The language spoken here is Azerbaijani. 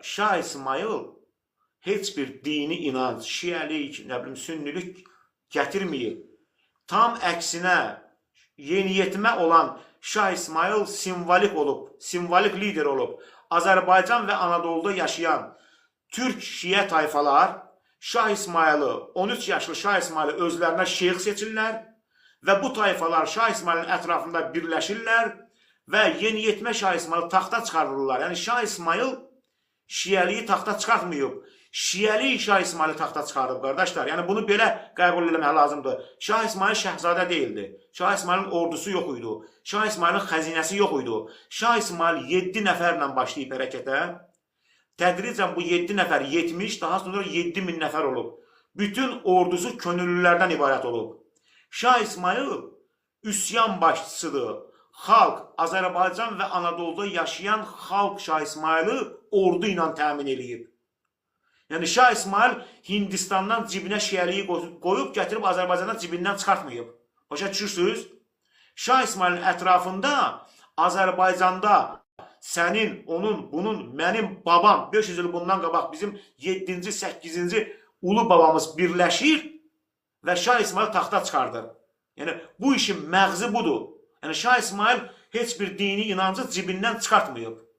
Şah İsmail heç bir dini inanc, şiəlik, nə bilim, sünnilik gətirməyib. Tam əksinə yeniyetmə olan Şah İsmail simvolik olub, simvolik lider olub. Azərbaycan və Anadoluda yaşayan Türk şiə tayfalar Şah İsmail'i, 13 yaşlı Şah İsmail'i özlərinə şeyx seçirlər və bu tayfalar Şah İsmail'in ətrafında birləşirlər və yeniyetmə Şah İsmail'i taxta çıxardırırlar. Yəni Şah İsmail şiəliyi taxta çıxartmayıb. Şiəli Şah İsmail'i taxta çıxardıb, qardaşlar. Yəni bunu belə qəbul etmək lazımdır. Şah İsmail şəhzadə deyildi. Şah İsmail'in ordusu yox idi. Şah İsmail'in xəzinəsi yox idi. Şah İsmail 7 nəfərlə başlayıb hərəkətə. Tədricən bu 7 nəfər 70, daha sonra 7000 nəfər olub. Bütün ordusu könüllülərdən ibarət olub. Şah İsmail üsyan başçısıdır. Xalq, Azərbaycan və Anadoluda yaşayan xalq Şah İsmail'i ordu ilə təmin edib. Yəni Şah İsmail Hindistandan cibinə şiəliyi qoyub, gətirib Azərbaycandan cibindən çıxartmayıb. Başa düşürsünüz? Şah İsmailin ətrafında Azərbaycanda sənin, onun, bunun, mənim babam, 500 il bundan qabaq bizim 7-ci, 8-ci ulu babamız birləşir və Şah İsmail taxta çıxardır. Yəni bu işin məğzi budur. Yəni Şah İsmail heç bir dini inancı cibindən çıxartmayıb.